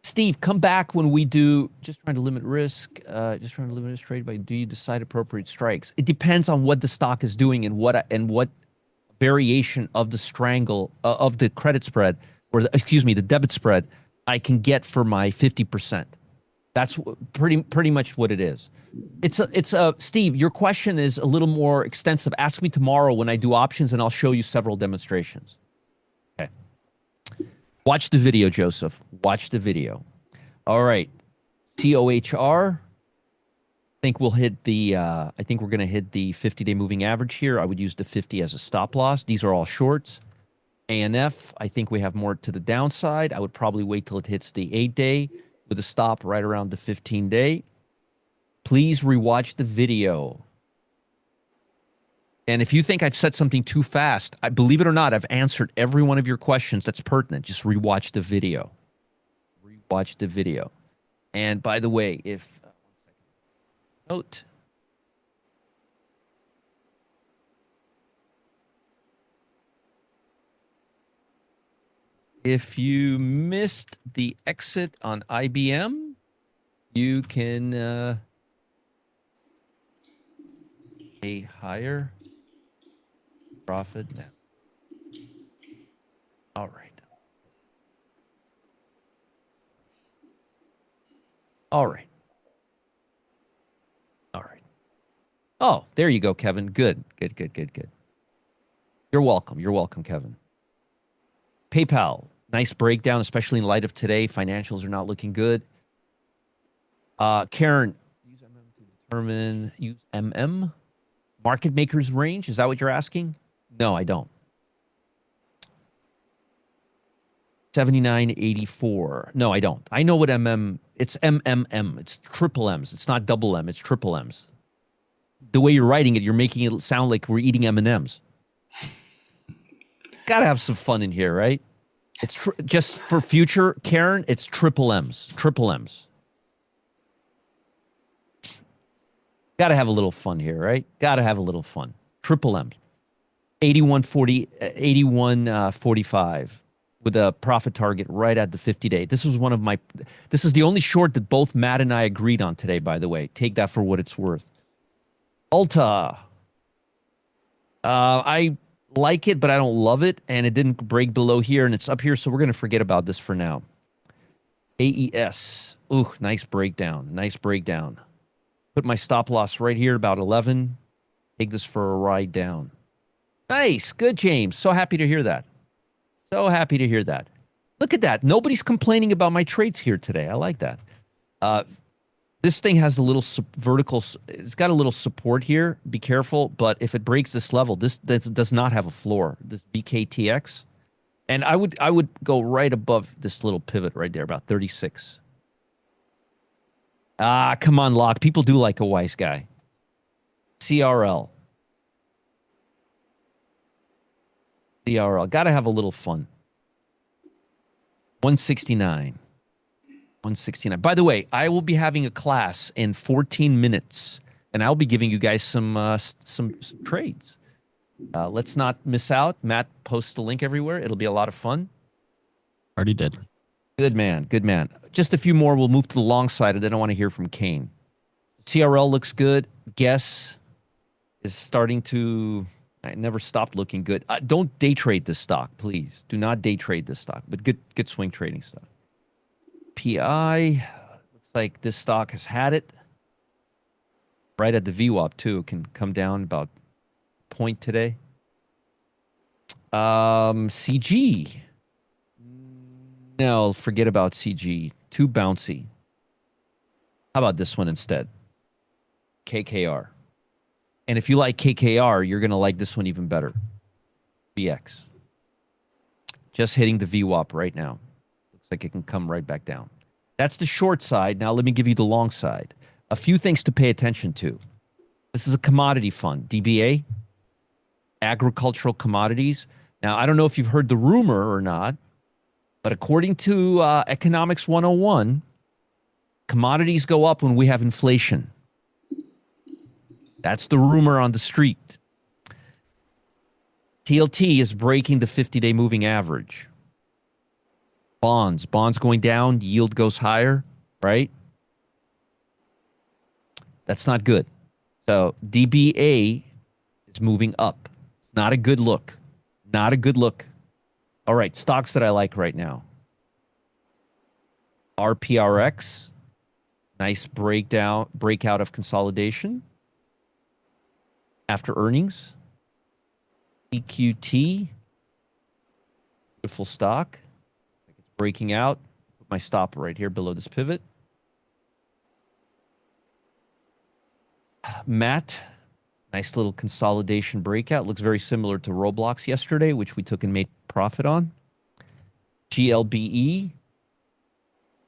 Steve, come back when we do just trying to limit risk. Just trying to limit risk trade by do you decide appropriate strikes? It depends on what the stock is doing and what variation of the strangle of the credit spread or the debit spread I can get for my 50%. That's pretty much what it is. It's Steve, your question is a little more extensive. Ask me tomorrow when I do options, and I'll show you several demonstrations. Okay. Watch the video, Joseph. Watch the video. All right. COHR. Think we'll hit the I think we're going to hit the 50-day moving average here. I would use the 50 as a stop loss. These are all shorts. ANF, I think we have more to the downside. I would probably wait till it hits the 8-day with a stop right around the 15-day. Please rewatch the video. And if you think I've said something too fast, I believe it or not, I've answered every one of your questions that's pertinent. Just rewatch the video. Rewatch the video. And by the way, if note, if you missed the exit on IBM, you can a higher profit now. All right. All right. All right. Oh, there you go, Kevin. Good. Good, good, good, good. You're welcome. You're welcome, Kevin. PayPal. Nice breakdown, especially in light of today. Financials are not looking good. Karen, use MM to determine, use MM. Market makers range. Is that what you're asking? No, I don't. 79.84. No, I don't. I know what MM. It's MMM. It's triple M's. It's not double M. It's triple M's. The way you're writing it, you're making it sound like we're eating M&Ms. Gotta have some fun in here, right? It's just for future, Karen. It's triple M's. Triple M's. Gotta have a little fun here, right? Gotta have a little fun. Triple M's. 81.40, 81.45 with a profit target right at the 50-day. This was one of my. This is the only short that both Matt and I agreed on today. By the way, take that for what it's worth. Ulta. I like it, but I don't love it, and it didn't break below here, and it's up here, so we're gonna forget about this for now. AES. Ooh, nice breakdown. Nice breakdown. Put my stop loss right here, about 11. Take this for a ride down. Nice. Good, James. So happy to hear that. So happy to hear that. Look at that. Nobody's complaining about my trades here today. I like that. This thing has a little vertical. It's got a little support here. Be careful. But if it breaks this level, this does not have a floor. This BKTX. And I would go right above this little pivot right there, about 36. Ah, come on, Locke. People do like a wise guy. CRL. CRL. Got to have a little fun. 169. 169. By the way, I will be having a class in 14 minutes, and I'll be giving you guys some trades. Let's not miss out. Matt posts the link everywhere. It'll be a lot of fun. Already did. Good man. Good man. Just a few more. We'll move to the long side, and then I want to hear from Kane. CRL looks good. Guess is starting to. I never stopped looking good. Don't day trade this stock, please. Do not day trade this stock, but good swing trading stuff. PI looks like this stock has had it. Right at the VWAP too. It can come down about a point today. CG. No, forget about CG. Too bouncy. How about this one instead? KKR. And if you like KKR, you're going to like this one even better. BX. Just hitting the VWAP right now. Looks like it can come right back down. That's the short side. Now let me give you the long side. A few things to pay attention to. This is a commodity fund. DBA. Agricultural commodities. Now, I don't know if you've heard the rumor or not, but according to Economics 101, commodities go up when we have inflation. That's the rumor on the street. TLT is breaking the 50-day moving average. Bonds going down, yield goes higher, right? That's not good. So DBA is moving up. Not a good look. Not a good look. All right, stocks that I like right now. RPRX, nice breakout of consolidation after earnings. EQT, beautiful stock. It's breaking out. Put my stop right here below this pivot. Matt, nice little consolidation breakout. Looks very similar to Roblox yesterday, which we took and made profit on. GLBE,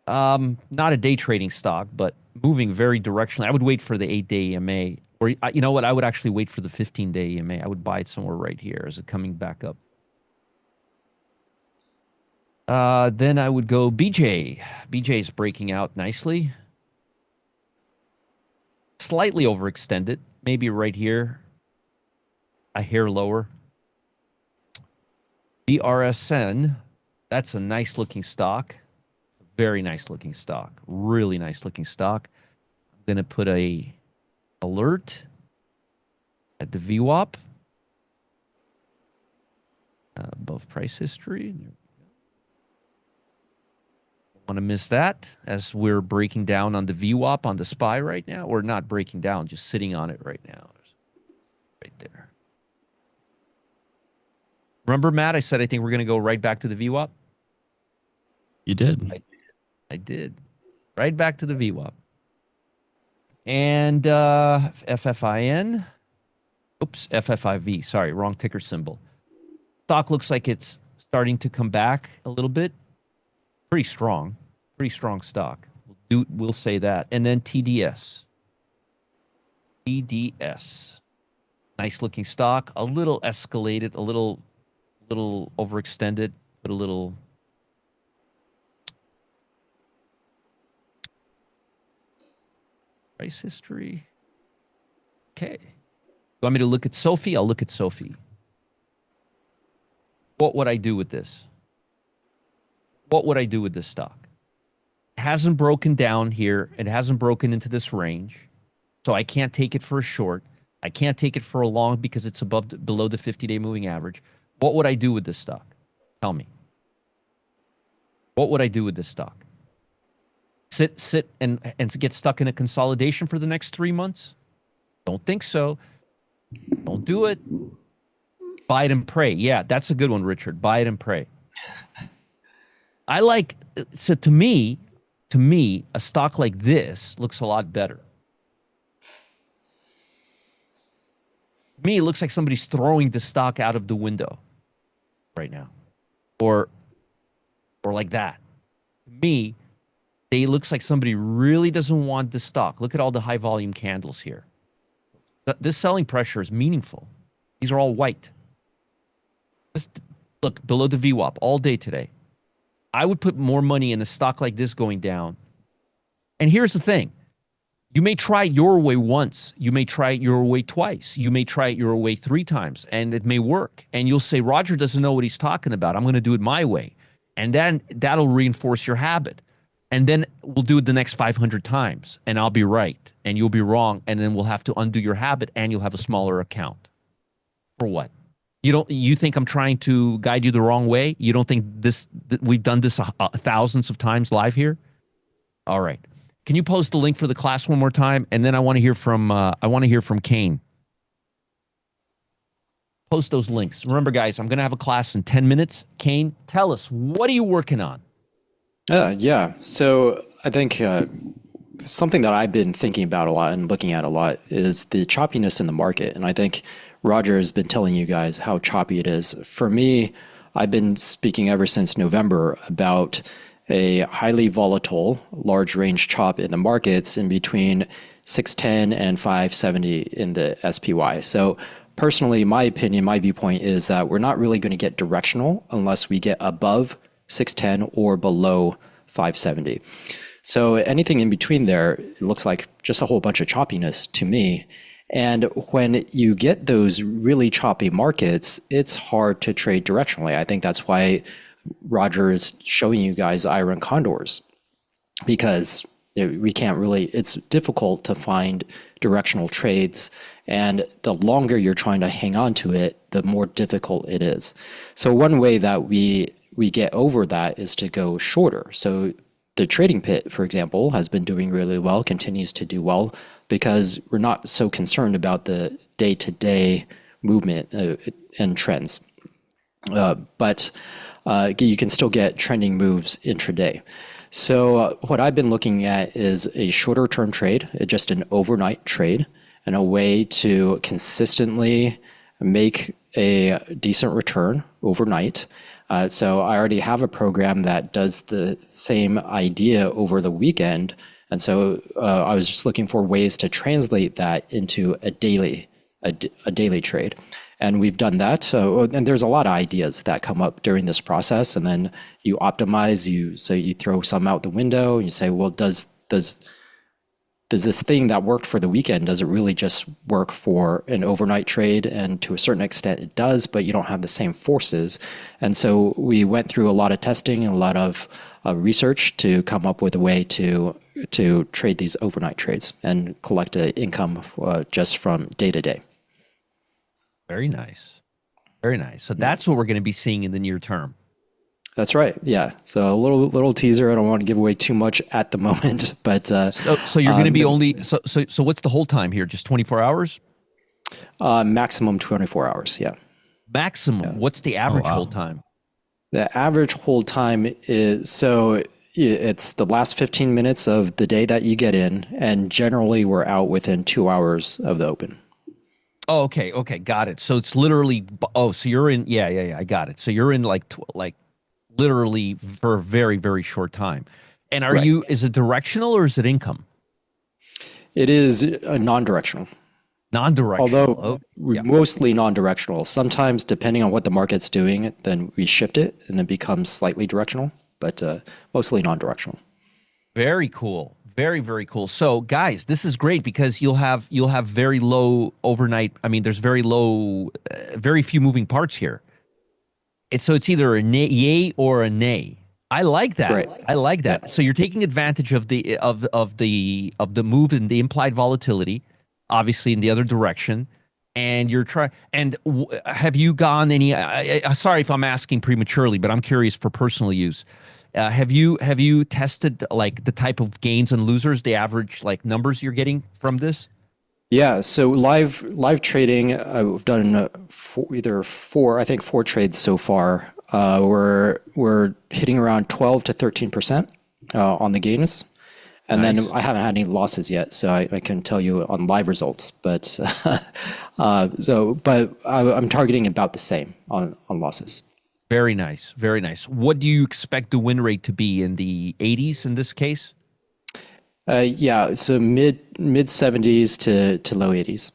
not a day trading stock, but moving very directionally. I would wait for the 8-day EMA. Or you know what? I would actually wait for the 15-day EMA. I would buy it somewhere right here. Is it coming back up? Then I would go BJ. BJ is breaking out nicely. Slightly overextended. Maybe right here. A hair lower. BRSN. That's a nice looking stock. Very nice looking stock. Really nice looking stock. I'm going to put a alert at the VWAP. Above price history. Want to miss that as we're breaking down on the VWAP on the SPY right now. Or not breaking down, just sitting on it right now. Right there. Remember, Matt, I said I think we're going to go right back to the VWAP? You did. I did. Right back to the VWAP. And FFIN. Oops, FFIV. Sorry, wrong ticker symbol. Stock looks like it's starting to come back a little bit. Pretty strong stock. We'll say that. And then TDS. TDS. Nice looking stock. A little escalated, a little overextended, but a little. Price history. Okay. You want me to look at Sophie? I'll look at Sophie. What would I do with this? What would I do with this stock? It hasn't broken down here. It hasn't broken into this range. So I can't take it for a short. I can't take it for a long because it's below the 50-day moving average. What would I do with this stock? Tell me. What would I do with this stock? Sit and get stuck in a consolidation for the next 3 months? Don't think so. Don't do it. Buy it and pray. Yeah, that's a good one, Richard. Buy it and pray. So to me, a stock like this looks a lot better. To me, it looks like somebody's throwing the stock out of the window right now. Or like that. To me, it looks like somebody really doesn't want the stock. Look at all the high volume candles here. This selling pressure is meaningful. These are all white. Just look, below the VWAP all day today. I would put more money in a stock like this going down. And here's the thing. You may try it your way once. You may try it your way twice. You may try it your way 3 times, and it may work. And you'll say, Roger doesn't know what he's talking about. I'm going to do it my way. And then that'll reinforce your habit. And then we'll do it the next 500 times, and I'll be right, and you'll be wrong, and then we'll have to undo your habit, and you'll have a smaller account. For what? You think I'm trying to guide you the wrong way? You don't think we've done this thousands of times live here? All right. Can you post the link for the class one more time? And then I want to hear from Kane. Post those links. Remember, guys, I'm going to have a class in 10 minutes. Kane, tell us, what are you working on? Yeah. So I think something that I've been thinking about a lot and looking at a lot is the choppiness in the market. And I think Roger has been telling you guys how choppy it is. For me, I've been speaking ever since November about a highly volatile, large range chop in the markets in between 610 and 570 in the SPY. So personally, my opinion, my viewpoint is that we're not really going to get directional unless we get above 610 or below 570. So anything in between there, it looks like just a whole bunch of choppiness to me. And when you get those really choppy markets, it's hard to trade directionally. I think that's why Roger is showing you guys iron condors, because we can't really, it's difficult to find directional trades. And the longer you're trying to hang on to it, the more difficult it is. So one way that we get over that is to go shorter. So the trading pit, for example, has been doing really well, continues to do well, because we're not so concerned about the day-to-day movement and trends. But you can still get trending moves intraday. So what I've been looking at is a shorter term trade, just an overnight trade. and a way to consistently make a decent return overnight. So I already have a program that does the same idea over the weekend. And so I was just looking for ways to translate that into a daily trade. And we've done that. So, and there's a lot of ideas that come up during this process. And then you optimize, so you throw some out the window and you say, well, does this thing that worked for the weekend, does it really just work for an overnight trade? And to a certain extent it does, but you don't have the same forces. And so we went through a lot of testing and a lot of research to come up with a way to trade these overnight trades and collect an income just from day to day. Very nice. Very nice. So that's what we're going to be seeing in the near term. That's right. Yeah. So a little teaser. I don't want to give away too much at the moment, but so you're going to be only so what's the hold time here? Just 24 hours? Maximum 24 hours. Yeah. Maximum. Yeah. What's the average hold time? The average hold time is, so it's the last 15 minutes of the day that you get in, and generally we're out within 2 hours of the open. Oh, okay. Okay. Got it. So it's literally, so you're in, yeah. I got it. So you're in like literally for a very, very short time. And is it directional or is it income? It is non-directional. Non-directional. Although mostly non-directional. Sometimes, depending on what the market's doing, then we shift it and it becomes slightly directional, but mostly non-directional. Very cool. Very, very cool. So guys, this is great because you'll have very low overnight. I mean, there's very few moving parts here. So it's either a yay or a nay. I like that. Right. I like that. Yeah. So you're taking advantage of the move in the implied volatility, obviously in the other direction, and you're trying. And have you gone any? Sorry if I'm asking prematurely, but I'm curious for personal use. Have you tested like the type of gains and losers, the average like numbers you're getting from this? Yeah, so live trading, I've done four trades so far. We're hitting around 12 to 13% on the gains, and nice. then I haven't had any losses yet, so I can tell you on live results. But I'm targeting about the same on losses. Very nice, very nice. What do you expect the win rate to be in the 80s in this case? Yeah, so mid 70s to low 80s.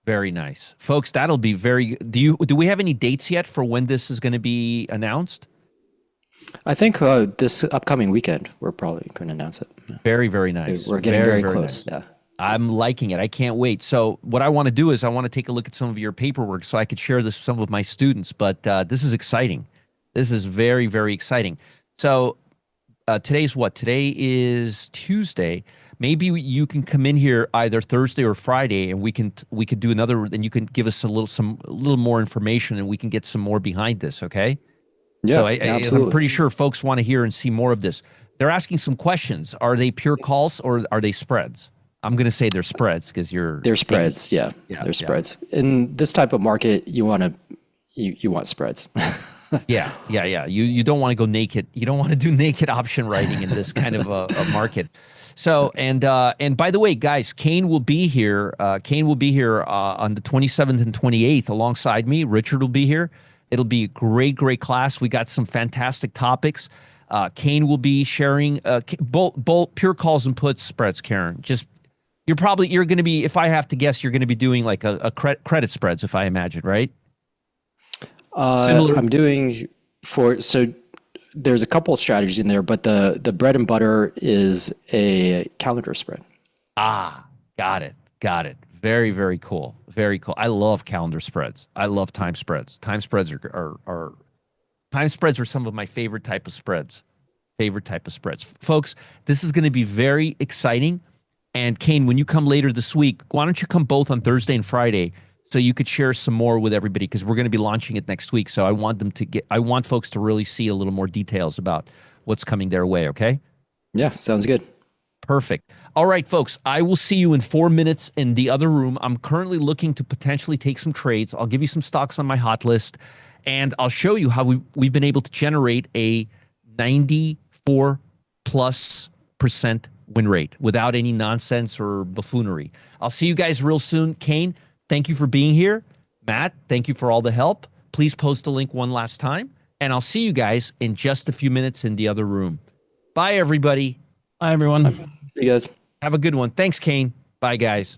Very nice, folks. That'll be very. Do we have any dates yet for when this is going to be announced? I think this upcoming weekend we're probably going to announce it. Very, very nice. We're getting very close. Nice. Yeah. I'm liking it. I can't wait. So what I want to do is I want to take a look at some of your paperwork so I could share this with some of my students. But this is exciting. This is very, very exciting. So today's what? Today is Tuesday. Maybe you can come in here either Thursday or Friday, and we could do another. And you can give us a little more information, and we can get some more behind this. Okay? Yeah, so absolutely. I'm pretty sure folks want to hear and see more of this. They're asking some questions. Are they pure calls or are they spreads? I'm going to say they're spreads because they're spreads. Yeah, they're spreads. In this type of market, you want spreads. Yeah. You don't want to go naked. You don't want to do naked option writing in this kind of a market. So and by the way, guys, Kane will be here. Kane will be here on the 27th and 28th alongside me. Richard will be here. It'll be a great class. We got some fantastic topics. Kane will be sharing both pure calls and puts spreads. Karen, you're going to be, if I have to guess, you're going to be doing like a credit spreads, if I imagine, right? I'm doing so there's a couple of strategies in there, but the bread and butter is a calendar spread. Ah, got it. Very, very cool. Very cool. I love calendar spreads. I love time spreads. Time spreads are some of my favorite type of spreads. Folks, this is going to be very exciting. And Kane, when you come later this week, why don't you come both on Thursday and Friday so you could share some more with everybody, because we're going to be launching it next week. So I want folks to really see a little more details about what's coming their way, okay? Yeah, sounds good. Perfect. All right, folks, I will see you in 4 minutes in the other room. I'm currently looking to potentially take some trades. I'll give you some stocks on my hot list, and I'll show you how we've been able to generate a 94+% win rate without any nonsense or buffoonery. I'll see you guys real soon. Kane, thank you for being here. Matt, thank you for all the help. Please post the link one last time, and I'll see you guys in just a few minutes in the other room. Bye, everybody. Bye, everyone. See you guys. Have a good one. Thanks, Kane. Bye, guys.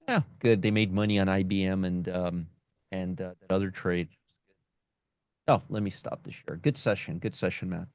Yeah, good. They made money on IBM and that other trade. Oh, let me stop the share. Good session. Good session, Matt.